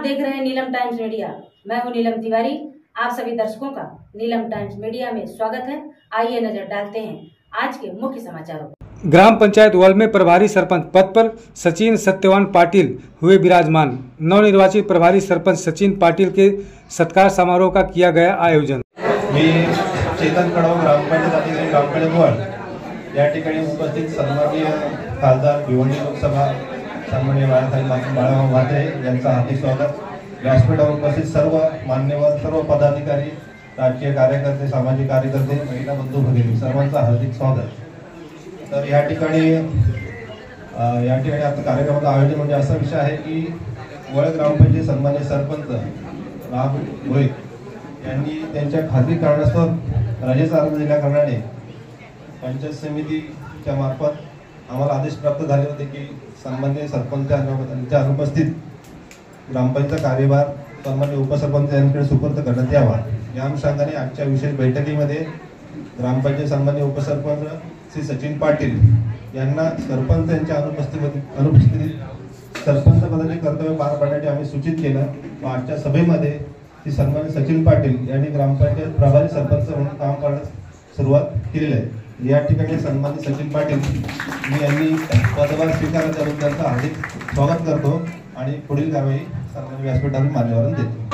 देख रहे हैं नीलम टाइम्स मीडिया। मैं हूं नीलम तिवारी। आप सभी दर्शकों का नीलम टाइम्स मीडिया में स्वागत है। आइए नजर डालते हैं आज के मुख्य समाचारों। ग्राम पंचायत वल में प्रभारी सरपंच पद पर सचिन सत्यवान पाटिल हुए विराजमान। नवनिर्वाचित प्रभारी सरपंच सचिन पाटिल के सत्कार समारोह का किया गया आयोजन। मी चेतन कड़व ग्रामपंचायत अधिकारी ग्रामपंचायत वल या ठिकाणी उपस्थित सन्माननीय खासदार भिवंडी लोकसभा सन्माननीय बाळासाहेब म्हात्रे यांचा हार्दिक स्वागत। व्यासपीठावर उपस्थित सर्व मान्यवर, सर्व पदाधिकारी, राजकीय कार्यकर्ते, सामाजिक कार्यकर्ते, महिला बंधू भगिनी सर्वांचं हार्दिक स्वागत। तर या ठिकाणी आता कार्यक्रमाचं आयोजन म्हणजे असा विषय आहे की वळ ग्रामपंचायत सन्माननीय सरपंच राम भोईर यांनी त्यांच्या खासगी कारणास्तव रजेचा अर्ज दिल्याकारणाने पंचायत समितीच्या मार्फत आम्हाला आदेश प्राप्त झाले होते की सन्माननीय सरपंचांच्या अनुपस्थित ग्रामपंचायत कार्यभार सन्माननीय उपसरपंच यांच्याकडे सुपूर्द करण्यात यावा। या अनुषंगाने आजच्या विशेष बैठकीमध्ये ग्रामपंचायत सन्माननीय उपसरपंच श्री सचिन पाटील यांना सरपंच यांच्या अनुपस्थितीत सरपंच पदाचे कर्तव्य पार पाडण्याचे आम्ही सूचित केलं। आजच्या सभेमध्ये श्री सन्माननीय सचिन पाटील यांनी ग्रामपंचायत प्रभारी सरपंच म्हणून काम करण्यास सुरुवात केलेली आहे। या ठिकाणी सन्माननीय सचिन पाटील यांनी पदभार स्वीकारल्याबद्दल त्यांचं हार्दिक स्वागत करतो आणि पुढील कारवाई सन्माननीय व्यासपीठावर मान्यवरांना देतो।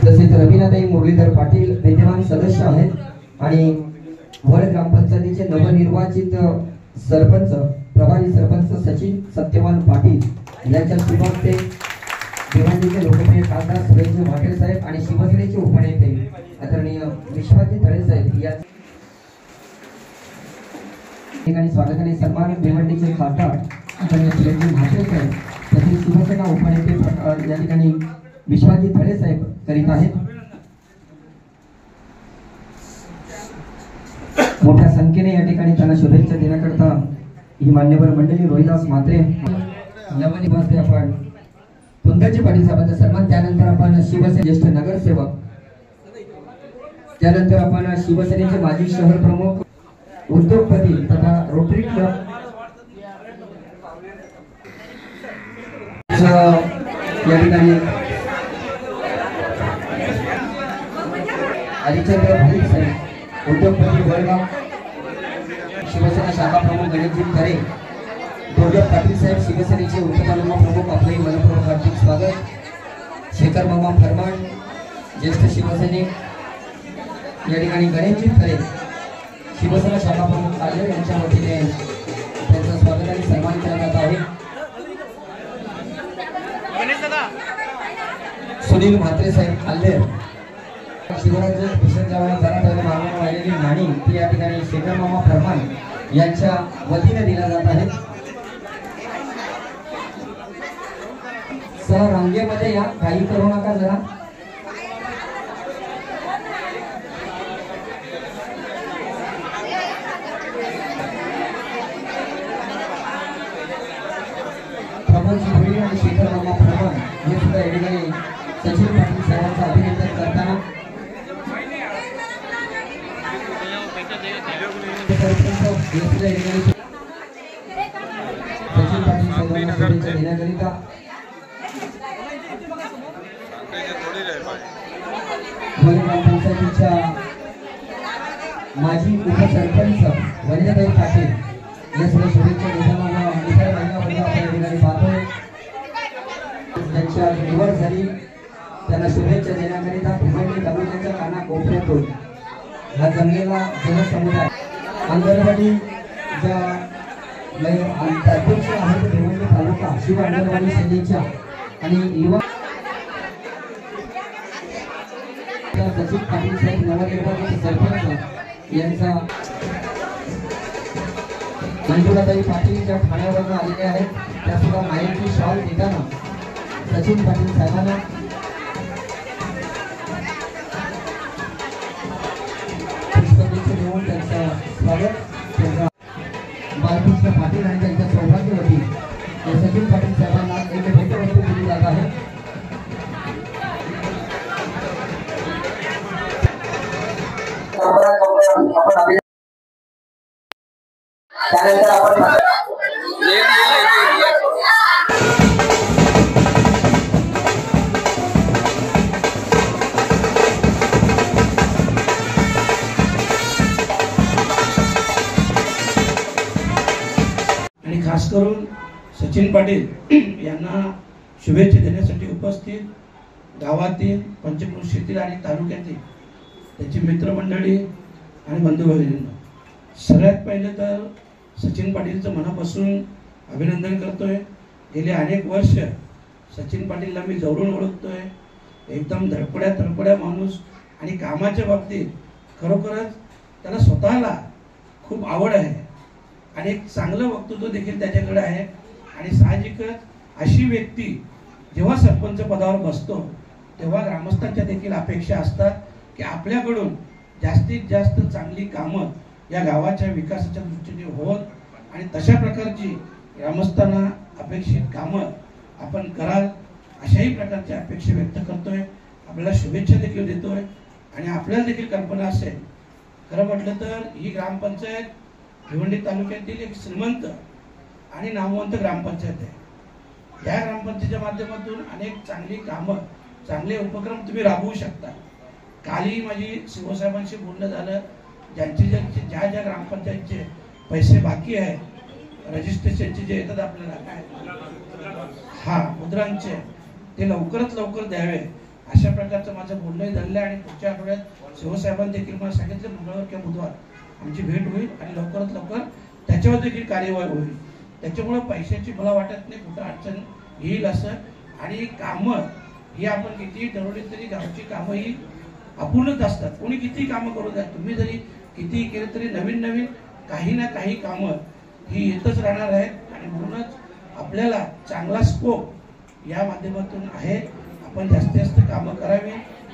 तसेच रवीनाताई मुरलीधर पाटील विद्यमान सदस्य आहेत आणि वळ ग्रामपंचायतीचे नवनिर्वाचित सरपंच प्रभारी सरपंच सचिन सत्यवान पाटील यांच्या शुभार्थे भिवंडीचे लोकप्रिय खासदार सुरेश म्हात्रे साहेब आणि शिवसेनेचे उपनेते आदरणीय विश्वाजी धळे साहेब या ठिकाणी स्वागत आणि सन्मान भिवंडीचे खासदार आदरणीय सुरेश म्हात्रे साहेब तसेच शिवसेना उपनेते या ठिकाणी विश्वाजी धळे साहेब करीत आहेत। मोठ्या संख्येने या ठिकाणी त्यांना शुभेच्छा देण्याकरता ही मान्यवर मंडळी रोहिदास म्हात्रे नवनिर्वाचित आपण कुंदजी पाटील साहेबांचा सन्मान, त्यानंतर आपण शिवसेना ज्येष्ठ नगरसेवक, त्यानंतर आपण शिवसेनेचे माजी शहर प्रमुख, उद्योगपती तथा रोटरी क्लब या ठिकाणी हरिचंद्र भाई साहेब उद्योगपती वळगाव, शिवसेना शाखा प्रमुख गणेशजी खरे, दुर्गा पाटील साहेब शिवसेनेचे उपतालुका प्रमुख, आपले मनपूर्वक हार्दिक स्वागत। शेखर मामा फरमान ज्येष्ठ शिवसैनिक या ठिकाणी गणेशजी खरे शिवसेना शाखा प्रमुख आले यांच्या वतीने त्यांचं स्वागत आणि सन्मान केला जात आहे। सुनील म्हात्रे साहेब आल्लेर शिवराज भूषणच्या वेळेला मागून राहिलेली नाणी ती या ठिकाणी शेखर मामा फरमान यांच्या वतीने दिला जात आहे। सर रांगेमध्ये या, काही करू नका जरा। प्रमोदजी भोईर आणि शेखर मामा फरमान हे सुद्धा या ठिकाणी सचिन पाटील साहेबांचं अभिनंदन करताना सचिन पाटील साहेबांना शुभेच्छा देण्याकरिता ग्रामपंचायतीच्या माजी उपसरपंच वनिताताई पाटील या सर्व शुभेच्छा देताना इतर महिला बंधू आपण या ठिकाणी पाहतोय। ज्यांच्या निवड झाली त्यांना शुभेच्छा देण्याकरिता भिवंडी तालुक्याच्या कानाकोपऱ्यातून हा जमलेला जनसमुदाय अंगणवाडी ज्या अध्यक्ष आहेत भिवंडी तालुका शिव अंगणवाडी सेनेच्या आणि युवा सचिन पाटील साहेब नवनिर्वाचित सरपंच यांचा मंजुळाताई पाटील ज्या ठाण्यावरून आलेले आहेत त्या सुद्धा माहिती शॉल देताना सचिन पाटील साहेबांना स्वागत. बालकृष्ण पाटील आणि त्यांच्या सौभाग्यवती सचिन पाटील साहेबांना एक भेटवस्तू दिली जात आहे. त्यानंतर आपण आणि खास करून सचिन पाटील यांना शुभेच्छा देण्यासाठी उपस्थित गावातील, पंचक्रोशीतील आणि तालुक्यातील त्याची मित्रमंडळी आणि बंधू भगिनींना सगळ्यात पहिले तर सचिन पाटीलचं मनापासून अभिनंदन करतोय. गेले अनेक वर्ष सचिन पाटीलला मी जवळून ओळखतोय. एकदम धडपड्या माणूस आणि कामाच्या बाबतीत खरोखरच त्याला स्वतःला खूप आवड आहे आणि एक चांगलं वक्तृत्व देखील त्याच्याकडे आहे. आणि साहजिकच अशी व्यक्ती जेव्हा सरपंच पदावर बसतो तेव्हा ग्रामस्थांच्या देखील अपेक्षा असतात की आपल्याकडून जास्तीत जास्त चांगली कामं या गावाच्या विकासाच्या दृष्टीने होत आणि तशा प्रकारची ग्रामस्थांना अपेक्षित कामं आपण कराल अशाही प्रकारची अपेक्षा व्यक्त करतोय. आपल्याला शुभेच्छा देखील देतोय. आणि आपल्याला देखील कल्पना असेल, खरं म्हटलं तर ही ग्रामपंचायत भिवंडी तालुक्यातील एक श्रीमंत आणि नामवंत ग्रामपंचायत आहे. या ग्रामपंचायतीच्या माध्यमातून अनेक चांगली कामं, चांगले उपक्रम तुम्ही राबवू शकता. कालही माझी शिवसाहेबांशी बोलणं झालं. ज्या ग्रामपंचायतचे पैसे बाकी आहेत, रजिस्ट्रेशनचे जे येतात आपल्याला काय मुद्रांचे, ते लवकरात लवकर द्यावे अशा प्रकारचं माझं बोलणंही झालं. आणि पुढच्या आठवड्यात शिवसाहेबांनी देखील मला सांगितलं मंगळवार किंवा बुधवार आमची भेट होईल आणि लवकरात लवकर त्याच्यावर देखील कार्यवाही होईल. त्याच्यामुळे पैशाची मला वाटत नाही कुठं अडचण येईल असं. आणि कामं ही आपण कितीही ठरवली तरी गावची कामं ही अपूर्णच असतात. कोणी किती कामं करू द्या, तुम्ही जरी किती केलं तरी नवीन नवीन काही ना काही कामं ही येतच राहणार आहेत. आणि म्हणूनच आपल्याला चांगला स्कोप या माध्यमातून आहे. आपण जास्तीत जास्त कामं करावी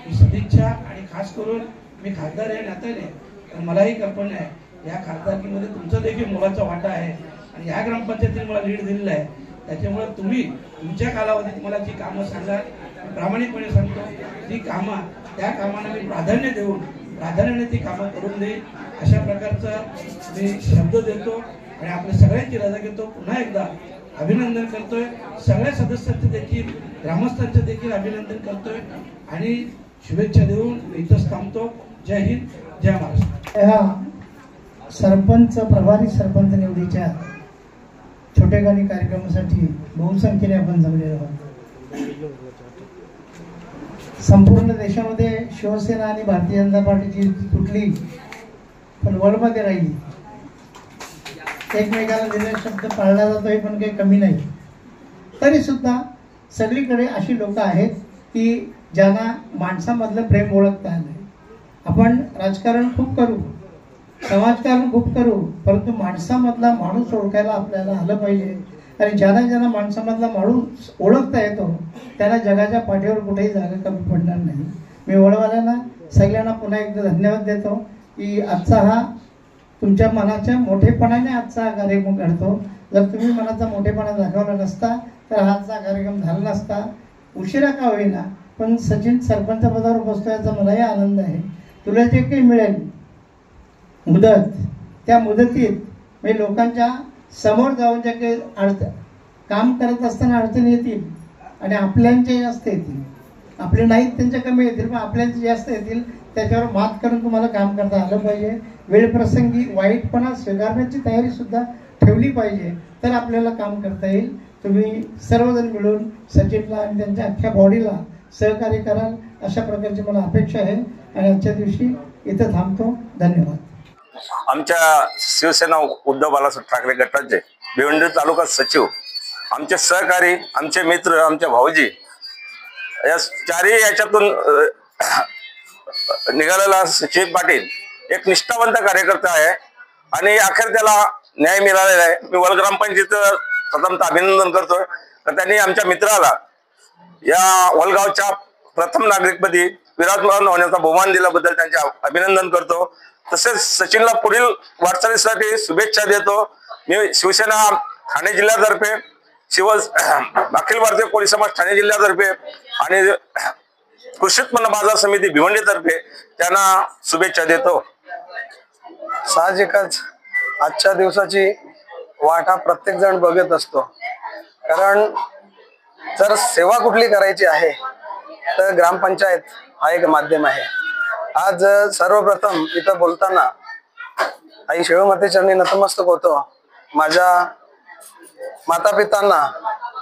ही सदिच्छा. आणि खास करून मी खासदार आहे नात्याने तर मलाही कल्पना आहे या खासदारकीमध्ये तुमचा देखील मोलाचा वाटा आहे. आणि या ग्रामपंचायतीने मला लीड दिलेला आहे. त्याच्यामुळे तुम्ही तुमच्या कालावधीत मला जी कामं सांगा, प्रामाणिकपणे सांगतो, ती कामं त्या कामांना मी प्राधान्याने ती कामं करून देईल अशा प्रकारचा मी शब्द देतो. आणि आपल्या सगळ्यांची रजा घेतो. पुन्हा एकदा अभिनंदन करतोय. सगळ्या सदस्यांचं देखील, ग्रामस्थांचं देखील अभिनंदन करतोय आणि शुभेच्छा देऊन इथंच थांबतो. जय हिंद, जय महाराष्ट्र. ह्या सरपंच, प्रभारी सरपंच निवडीच्या छोटेखानी कार्यक्रमासाठी बहुसंख्येने आपण जमलेलो आहोत. संपूर्ण देशामध्ये शिवसेना आणि भारतीय जनता पार्टीची तुटली पण वळमध्ये राहिली. एकमेकाला दिलेला शब्द पाळला जातोय पण काही कमी नाही. तरी सुद्धा सगळीकडे अशी लोक आहेत की ज्यांना माणसामधलं प्रेम ओळखता आलं. आपण राजकारण खूप करू, समाजकारण खूप करू, परंतु माणसामधला माणूस ओळखायला आपल्याला आलं पाहिजे. आणि ज्यांना माणसामधला माणूस ओळखता येतो त्याला जगाच्या पाठीवर कुठेही जागा कमी पडणार नाही. मी वडवाल्यांना सगळ्यांना पुन्हा एकदा धन्यवाद देतो की आजचा हा तुमच्या मनाच्या मोठेपणाने आजचा हा कार्यक्रम घडतो. जर तुम्ही मनाचा मोठेपणा दाखवला नसता तर आजचा कार्यक्रम झाला नसता. उशिरा का होईना पण सचिन सरपंच पदावर बसतो याचा मलाही आनंद आहे. तुला जे काही मिळेल मुदत, त्या मुदतीत मी लोकांच्या समोर जाऊन जे काही काम करत असताना अडचणी येतील आणि आपल्यांचे जास्त येतील, आपले नाहीत त्यांच्या कमी येतील पण आपल्यांचे जास्त येतील, त्याच्यावर मात करून तुम्हाला काम करता आलं पाहिजे. वेळप्रसंगी वाईटपणा स्वीकारण्याची तयारी सुद्धा ठेवली पाहिजे तर आपल्याला काम करता येईल. तुम्ही सर्वजण मिळून सचिनला आणि त्यांच्या अख्ख्या बॉडीला सहकार्य कराल अशा प्रकारची मला अपेक्षा आहे. आणि आजच्या दिवशी इथं थांबतो. धन्यवाद. आमच्या शिवसेना उद्धव बाळासाहेब ठाकरे गटाचे भिवंडी तालुका सचिव, आमचे सहकारी, आमचे मित्र, आमचे भाऊजी, या चारही याच्यातून निघालेला सचिन पाटील एक निष्ठावंत कार्यकर्ता आहे आणि अखेर त्याला न्याय मिळालेला आहे. मी वल ग्रामपंचायतीचं प्रथमतः अभिनंदन करतोय तर त्यांनी आमच्या मित्राला या वलगावच्या प्रथम नागरिकपदी विराजमान होण्याचा बहुमान दिल्याबद्दल त्यांचे अभिनंदन करतो। तसेच सचिनला पुढील वाटचालीसाठी शुभेच्छा देतो। मी शिवसेना ठाणे जिल्ह्यातर्फे अखिल भारतीय कोळी समाज ठाणे जिल्ह्यातर्फे आणि कृषी उत्पन्न बाजार समिती भिवंडीतर्फे त्यांना शुभेच्छा देतो। साहजिकच आजच्या दिवसाची वाट हा प्रत्येक जण बघत असतो, कारण जर सेवा कुठली करायची आहे तर ग्रामपंचायत हा एक माध्यम आहे। आज सर्वप्रथम इथं बोलताना आई शिवमाते चरणी नतमस्तक होतो। माझ्या माता पितांना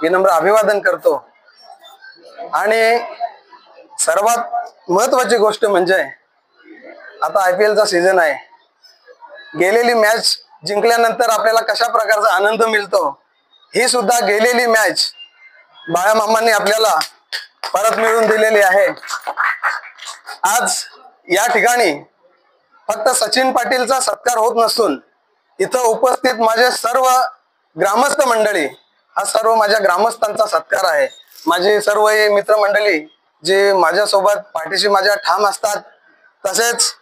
विनम्र अभिवादन करतो आणि सर्वात महत्वाची गोष्ट म्हणजे आता IPL चा सीझन आहे। गेलेली मॅच जिंकल्यानंतर आपल्याला कशा प्रकारचा आनंद मिळतो, ही सुद्धा गेलेली मॅच बाळामामांनी आपल्याला परत मिळवून दिलेली आहे। आज या ठिकाणी फक्त सचिन पाटीलचा सत्कार होत नसून इथं उपस्थित माझे सर्व ग्रामस्थ मंडळी, हा सर्व माझ्या ग्रामस्थांचा सत्कार आहे। माझे सर्व मित्रमंडळी जे माझ्यासोबत पाठीशी माझ्या ठाम असतात, तसेच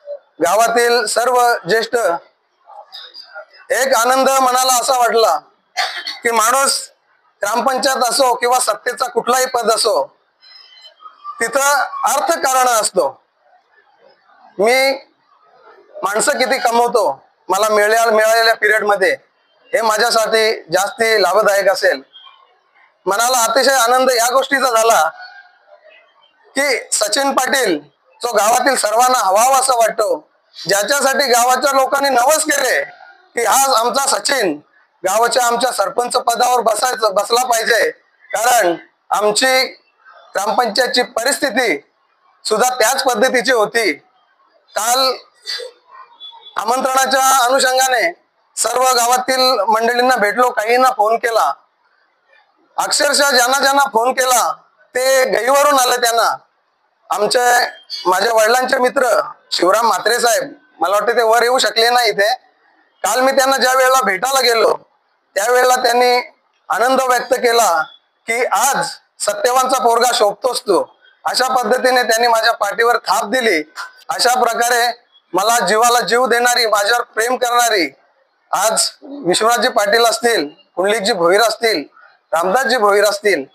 गावातील सर्व ज्येष्ठ, एक आनंद मनाला असा वाटला की माणूस ग्रामपंचायत असो किंवा सत्तेचा कुठलाही पद असो, तिथं अर्थकारण असतो। मी माणसं किती कमवतो मला मिळालेल्या पिरियड मध्ये, हे माझ्यासाठी जास्ती लाभदायक असेल। मनाला अतिशय आनंद या गोष्टीचा झाला की सचिन पाटील जो गावातील सर्वांना हवावा असं वाटतो, ज्याच्यासाठी गावाच्या लोकांनी नवस केले की आज आमचा सचिन गावाच्या आमच्या सरपंच पदावर बसला पाहिजे, कारण आमची ग्रामपंचायतची परिस्थिती सुद्धा त्याच पद्धतीची होती। काल आमंत्रणाच्या अनुषंगाने सर्व गावातील मंडळींना भेटलो, काहींना फोन केला, अक्षरशः ज्यांना फोन केला ते गैवरून आले। त्यांना माझ्या वडिलांचे मित्र शिवराम म्हात्रे साहेब, मला वाटते ते वर येऊ शकले नाही इथे। काल मी त्यांना ज्या वेळेला भेटायला गेलो त्यावेळेला त्यांनी आनंद व्यक्त केला की आज सत्यवानचा पोरगा शोभतोस तू, अशा पद्धतीने त्यांनी माझ्या पाठीवर थाप दिली। अशा प्रकारे मला जीवाला जीव देणारी, माझ्यावर प्रेम करणारी आज विश्वनाथजी पाटील असतील, पुंडलिकजी भोईर असतील, रामदासजी भोईर असतील,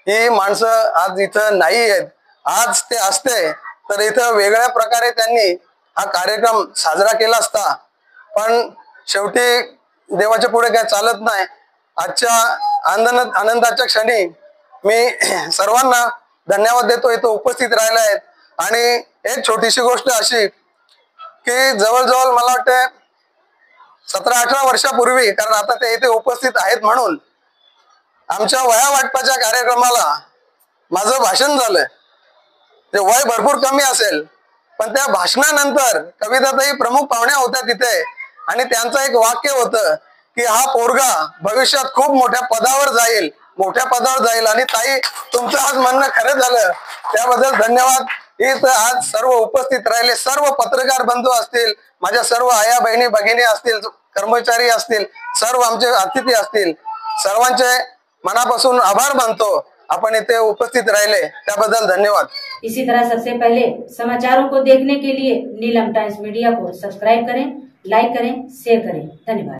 ही माणसं आज इथं नाही आहेत। आज ते असते तर इथं वेगळ्या प्रकारे त्यांनी हा कार्यक्रम साजरा केला असता, पण शेवटी देवाच्या पुढे काय चालत नाही। आजच्या आनंदाच्या क्षणी मी सर्वांना धन्यवाद देतो इथं उपस्थित राहिले आहेत। आणि एक छोटीशी गोष्ट अशी की जवळजवळ मला वाटतं 17-18 वर्षापूर्वी, कारण आता ते इथे उपस्थित आहेत म्हणून, आमच्या वया वाटपाच्या कार्यक्रमाला माझं भाषण झालं। ते वय भरपूर कमी असेल, पण त्या भाषणानंतर कविताताई प्रमुख पाहुण्या होत्या तिथे, आणि त्यांचं एक वाक्य होतं की हा पोरगा भविष्यात खूप मोठ्या पदावर जाईल आणि ताई तुमचं आज म्हणणं खरं झालं, त्याबद्दल धन्यवाद। इथं आज सर्व उपस्थित राहिले सर्व पत्रकार बंधू असतील, माझ्या सर्व आया बहिणी भगिनी असतील, कर्मचारी असतील, सर्व आमचे अतिथी असतील, सर्वांचे मनापासून आभार मानतो। आपण इथे उपस्थित राहिले त्याबद्दल धन्यवाद। इसी तरह सबसे पहले समाचारों को देखने के लिए नीलम टाइम्स मीडिया को सब्सक्राइब करें, लाइक करें, शेयर करें। धन्यवाद।